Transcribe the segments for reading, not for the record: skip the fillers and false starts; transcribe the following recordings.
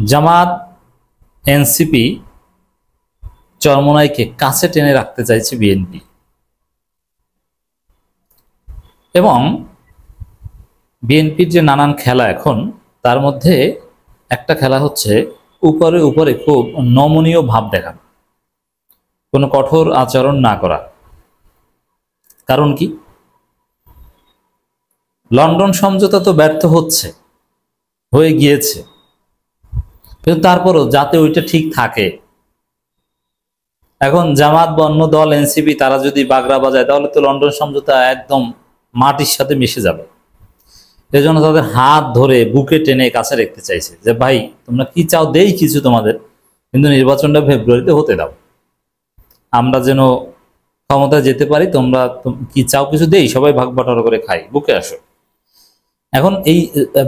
জামাত NCP চরমোনাইকে কাছে টেনে রাখতে চাইছে বিএনপি এবং বিএনপির যে নানান খেলা এখন তার মধ্যে একটা খেলা হচ্ছে উপরে উপরে খুব নমনীয় ভাব দেখানো, কোনো কঠোর আচরণ না করা। কারণ কি? লন্ডন সমঝোতা তো ব্যর্থ হয়ে গিয়েছে, কিন্তু তারপরও যাতে ওইটা ঠিক থাকে। এখন জামাত বা অন্য দল এনসিপি তারা যদি বাগড়া বাজায় তাহলে তো লন্ডন সমঝোতা একদম মাটির সাথে মিশে যাবে। এজন্য তাদের হাত ধরে বুকে টেনে কাছে রাখতে চাইছে যে ভাই তোমরা কি চাও দেই কিছু তোমাদের, কিন্তু নির্বাচনটা ফেব্রুয়ারিতে হতে দাও, আমরা যেন ক্ষমতায় যেতে পারি, তোমরা কি চাও কিছু দেই, সবাই ভাগ বাটোয়ারা করে খাই, বুকে আসো। এখন এই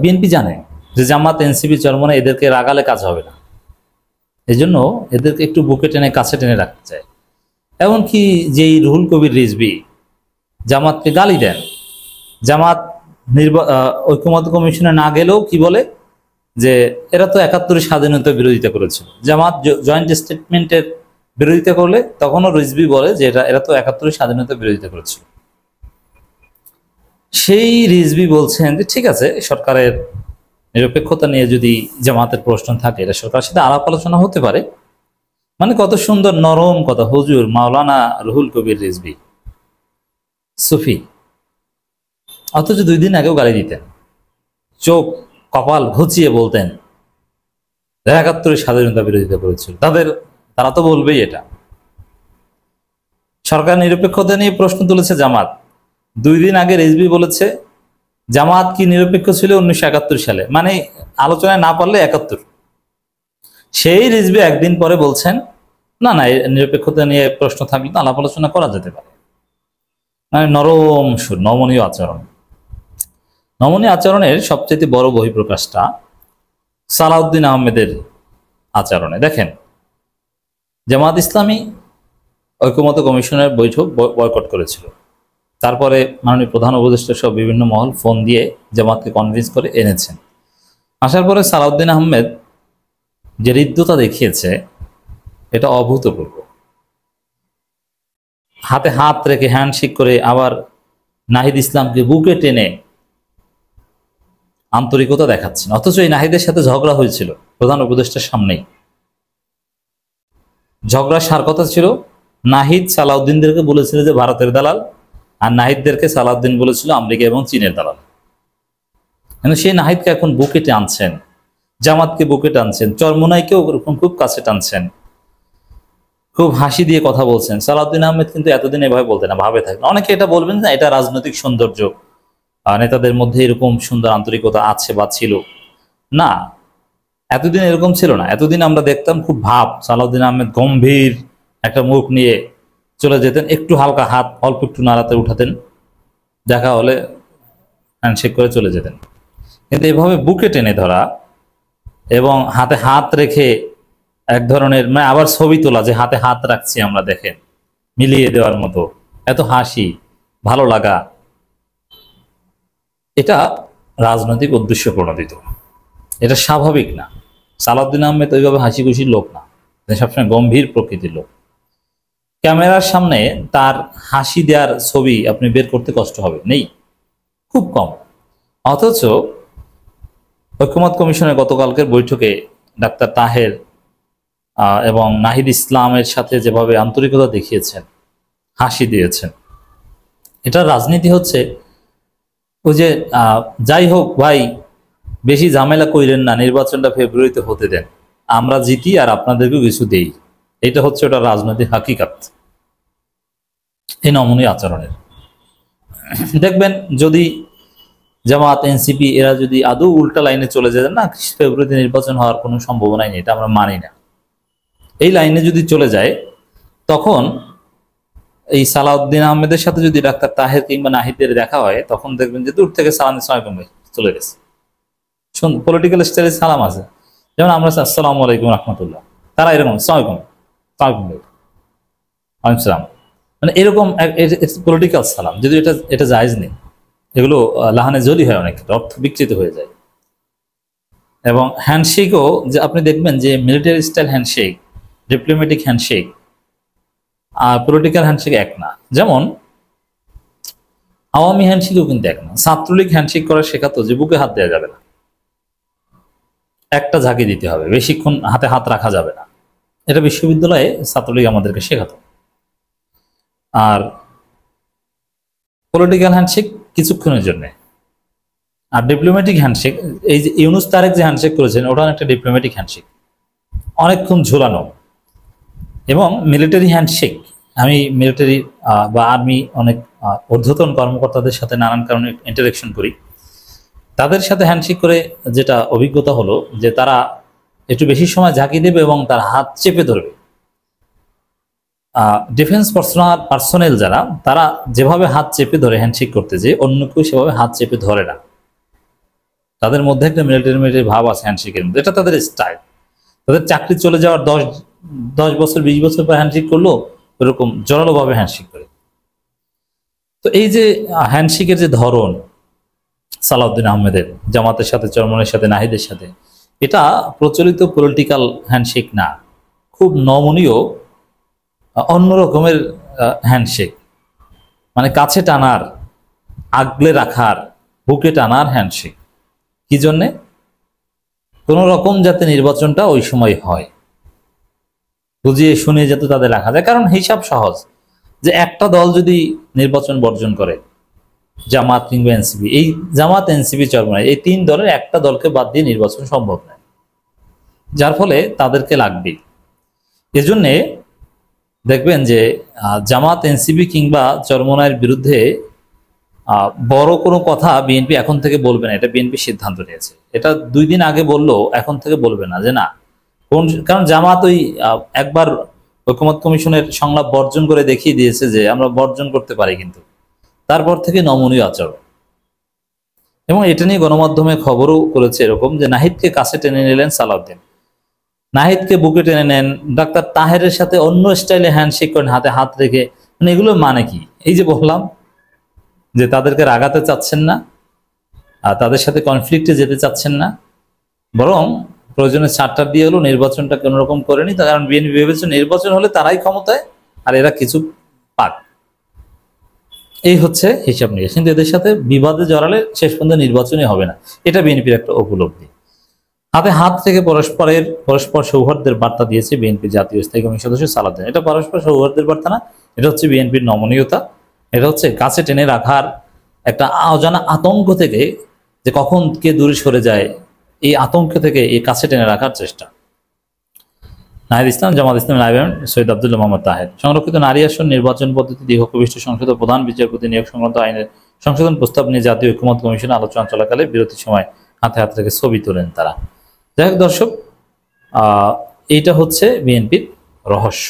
বিএনপি জানে যে জামাত এনসিপি চরমোনাই এদেরকে রাগালে কাজ হবে না, এই জন্য এদেরকে একটু বুকে টেনে কাছে টেনে রাখতে চায়। এমনকি যেই রুহুল কবির রিজভী জামাতকে গালি দেন, জামাত ঐক্যমত্য কমিশনে না গেলেও কি বলে যে এরা তো ৭১ স্বাধীনতার বিরোধিতা করেছিল। জামাত জয়েন্ট স্টেটমেন্টের বিরোধিতা করলে তখনও রিজভী বলে যে এরা তো ৭১ স্বাধীনতার বিরোধিতা করেছিল। সেই রিজভী বলছেন যে ঠিক আছে, সরকারের নিরপেক্ষতা নিয়ে যদি জামাতের প্রশ্ন থাকে এটা সরকারের সাথে আলাপ আলোচনা হতে পারে। মানে কত সুন্দর নরম কথা হুজুর মাওলানা রুহুল কবির রিজভী সুফি, অথচ 2 দিন আগেও গালি দিতেন, চোখ কপাল ঘুচিয়ে বলতেন ৭১ স্বাধীনতা বিরোধিতা করেছিল। তারা তো বলবেই এটা। সরকার নিরপেক্ষতা নিয়ে প্রশ্ন তুলেছে জামাত, 2 দিন আগে রিজভী বলেছে জামাত কি নিরপেক্ষ ছিল 19৭১ সালে, মানে আলোচনায় না পারলে ৭১। সেই রিজভী একদিন পরে বলছেন না না, নিরপেক্ষতা নিয়ে প্রশ্ন থাকলে তো আলাপ আলোচনা করা যেতে পারে। মানে নরম সুর, নমনীয় আচরণ। নমনীয় আচরণের সবচেয়ে বড় বহিঃপ্রকাশটা সালাউদ্দিন আহমেদের আচরণে। দেখেন, জামাত ইসলামী ঐক্যমত্য কমিশনের বৈঠক বয়কট করেছিল, তারপরে মাননীয় প্রধান উপদেষ্টা সহ বিভিন্ন মহল ফোন দিয়ে জামাতকে কনভিন্স করে এনেছেন। আসার পরে সালাউদ্দিন আহমেদ যে হৃদ্যতা দেখিয়েছে এটা অভূতপূর্ব। হাতে হাত রেখে হ্যান্ডশেক করে আবার নাহিদ ইসলামকে বুকে টেনে আন্তরিকতা দেখাচ্ছেন, অথচ এই নাহিদের সাথে ঝগড়া হয়েছিল প্রধান উপদেষ্টার সামনেই। ঝগড়ার সার কথা ছিল নাহিদ সালাউদ্দিনদেরকে বলেছিল যে ভারতের দালাল, আর নাহিদদেরকে সালাউদ্দিন বলেছিল আমেরিকা এবং চীনের দালাল। কিন্তু সেই নাহিদকে এখন বুকে টানছেন, জামাতকে বুকে টানছেন, চরমোনাইকেও ওরকম খুব কাছে টানছেন, খুব হাসি দিয়ে কথা বলছেন। সালাউদ্দিন আহমেদ কিন্তু এতদিন এভাবে বলতেন না, ভাবে থাকতেন। অনেকে এটা বলবেন না এটা রাজনৈতিক সৌন্দর্য, নেতাদের মধ্যে এরকম সুন্দর আন্তরিকতা আছে বা ছিল না, এতদিন এরকম ছিল না। এতদিন আমরা দেখতাম খুব ভাব, সালাউদ্দিন আহমেদ গম্ভীর একটা মুখ নিয়ে চলে যেতেন, একটু হালকা হাত অল্প একটু নাড়াতে উঠাতেন, দেখা হলে হ্যান্ডশেক করে চলে যেতেন। কিন্তু এভাবে বুকে টেনে ধরা এবং হাতে হাত রেখে এক ধরনের, মানে আবার ছবি তোলা যে হাতে হাত রাখছি আমরা, দেখেন মিলিয়ে দেওয়ার মতো, এত হাসি, ভালো লাগা, এটা রাজনৈতিক উদ্দেশ্য প্রণোদিত, এটা স্বাভাবিক না। সালাউদ্দিন আহমেদ ওইভাবে হাসি খুশির লোক না, সবসময় গম্ভীর প্রকৃতির লোক। ক্যামেরার সামনে তার হাসি দেওয়ার ছবি আপনি বের করতে কষ্ট হবে, নেই, খুব কম। অথচ ঐক্যমত্য কমিশনের গতকালকের বৈঠকে ডাক্তার তাহের এবং নাহিদ ইসলামের সাথে যেভাবে আন্তরিকতা দেখিয়েছেন, হাসি দিয়েছেন, এটা রাজনীতি হচ্ছে ওই যে যাই হোক ভাই বেশি ঝামেলা কইলেন না, নির্বাচনটা ফেব্রুয়ারিতে হতে দেন, আমরা জিতি আর আপনাদেরকেও কিছু দেই, এটা হচ্ছে ওটা রাজনৈতিক হাকিকাত এই নমনীয় আচরণের। দেখবেন যদি জামাত এনসিপি এরা যদি আদৌ উল্টা লাইনে চলে যায় না, ফেব্রুয়ারিতে নির্বাচন হওয়ার কোনো সম্ভাবনাই নেই, এটা আমরা মানি না, এই লাইনে যদি চলে যায়, তখন এই সালাউদ্দিন আহমেদের সাথে যদি ডাক্তার তাহের কিংবা নাহিদের দেখা হয়, তখন দেখবেন যে দূর থেকে সালাম চলে গেছে। পলিটিক্যাল স্টাইলে সালাম আছে, যেমন আমরা আসসালামু আলাইকুম রহমতুল্লাহ, তারা এরকম সালাম, মানে এরকম পলিটিক্যাল সালাম, যদি এটা জায়েজ নেই, এগুলো লাহানে জলি হয়, অনেক অর্থ বিকৃত হয়ে যায়। এবং হ্যান্ডশেকও যে আপনি দেখবেন যে military style handshake, diplomatic handshake আর পলিটিক্যাল হ্যান্ডশেক এক না। যেমন আওয়ামী হ্যান্ডশেকও কিন্তু এক না। ছাত্রলীগ হ্যান্ডশেক করা শেখাতো যে বুকে হাত দেওয়া যাবে না, একটা ঝাঁকি দিতে হবে, বেশিক্ষণ হাতে হাত রাখা যাবে না। এটা বিশ্ববিদ্যালয়ে ছাত্রলীগ আমাদেরকে শেখাতো। আর পলিটিক্যাল হ্যান্ডশেক কিছুক্ষণের জন্য। আর ডিপ্লোম্যাটিক হ্যান্ডশেক, এই যে ইউনুস তারেক যে হ্যান্ডশেক করেছেন ওটা একটা ডিপ্লোম্যাটিক হ্যান্ডশেক, অনেকক্ষণ ঝুলানো। এবং মিলিটারি হ্যান্ডশেক, আমি মিলিটারি বা আর্মি অনেক ঊর্ধ্বতন কর্মকর্তাদের সাথে নানান কারণে ইন্টারেকশন করি। তাদের সাথে হ্যান্ডশেক করে যেটা অভিজ্ঞতা হলো যে তারা একটু বেশি সময় ঝাঁকি দেবে এবং তার হাত চেপে ধরবে। ডিফেন্স পার্সোনেল যারা, তারা যেভাবে হাত চেপে ধরে হ্যান্ডশেক করতে যে অন্য কেউ সেভাবে হাত চেপে ধরে না। তাদের মধ্যে একটা মিলিটারি ভাব আছে হ্যান্ডশেকের মধ্যে, এটা তাদের স্টাইল। তাদের চাকরি চলে যাওয়ার 10 বছর 20 বছর পর হ্যান্ডশেক করলো, এরকম জোরালোভাবে হ্যান্ডশেক করে। তো এই যে হ্যান্ডশেকের যে ধরন সালাউদ্দিন আহমেদের, জামাতের সাথে, চরমনের সাথে, নাহিদের সাথে, এটা প্রচলিত পলিটিক্যাল হ্যান্ডশেক না, খুব নমনীয় অন্য রকমের হ্যান্ডশেক। মানে কাছে টানার, আগলে রাখার, বুকে টানার হ্যান্ডশেক। কি জন্যে? কোন রকম যাতে নির্বাচনটা ওই সময় হয়, বুঝিয়ে শুনে যাতে তাদের রাখা যায়। কারণ হিসাব সহজ, যে একটা দল যদি নির্বাচন বর্জন করে, জামাত কিংবা এনসিপি, এই জামাত, এনসিপি, চরমনাই, এই 3 দলের একটা দলকে বাদ দিয়ে নির্বাচন সম্ভব নয়, যার ফলে তাদেরকে লাগবেই। এজন্যে দেখবেন যে জামাত, এনসিপি কিংবা চরমনাইয়ের বিরুদ্ধে বড় কোনো কথা বিএনপি এখন থেকে বলবে না, এটা বিএনপি সিদ্ধান্ত নিয়েছে। এটা 2 দিন আগে বললো, এখন থেকে বলবে না, যে না কোন, কারণ জামাত ওই একবার ঐকমত্য কমিশনের সংলাপ বর্জন করে দেখিয়ে দিয়েছে যে আমরা বর্জন করতে পারি, কিন্তু তারপর থেকে নমনীয় আচরণ। এবং এটা নিয়ে গণমাধ্যমে খবরও করেছে এরকম যে নাহিদকে কাছে টেনে নিলেন সালাউদ্দিন, নাহিদকে বুকে টেনে নেন, ডাক্তার তাহেরের সাথে অন্য স্টাইলে হ্যান্ডশেক করেন, হাতে হাত রেখে। মানে এগুলো মানে কি? এই যে বললাম যে তাদেরকে রাগাতে চাচ্ছেন না, আর তাদের সাথে কনফ্লিক্টে যেতে চাচ্ছেন না, বরং প্রয়োজনে ছাড়টার দিয়ে হলো নির্বাচনটা কোন রকম করেনি, তার কারণ বিএনপি ভেবেছে নির্বাচন হলে তারাই ক্ষমতায় আর এরা কিছু পাক। এই হচ্ছে হিসাব নিয়ে, কিন্তু এদের সাথে বিবাদে জড়ালে শেষ পর্যন্ত নির্বাচনই হবে না, এটা বিএনপির একটা উপলব্ধি। হাতে হাত থেকে পরস্পর সৌহার্দ্যের বার্তা দিয়েছে বিএনপির জাতীয় স্থায়ী কমিটির সদস্য সালাউদ্দিন। এটা পরস্পর সৌহার্দ্যের বার্তা না, এটা হচ্ছে বিএনপির নমনীয়তা, এটা হচ্ছে কাছে টেনে রাখার একটা অজানা আতঙ্ক থেকে, যে কখন কে দূরে সরে যায়, এই আতঙ্ক থেকে এই কাছে টেনে রাখার চেষ্টা। নাহিদ ইসলাম, জামাত ইসলাম, নায়েব সৈয়দ আব্দুল্লাহ মোহাম্মদ তাহের। সংরক্ষিত নারী আসন নির্বাচন পদ্ধতি দীর্ঘবিষ্ট সংসদের প্রধান বিচারপতি নিয়োগ সংক্রান্ত আইনের সংশোধন প্রস্তাব নিয়ে জাতীয় ঐকমত্য কমিশনে আলোচনা চলাকালে বিরতির সময় হাতে হাত রেখে ছবি তোলেন তারা। যাই হোক দর্শক, এইটা হচ্ছে বিএনপির রহস্য।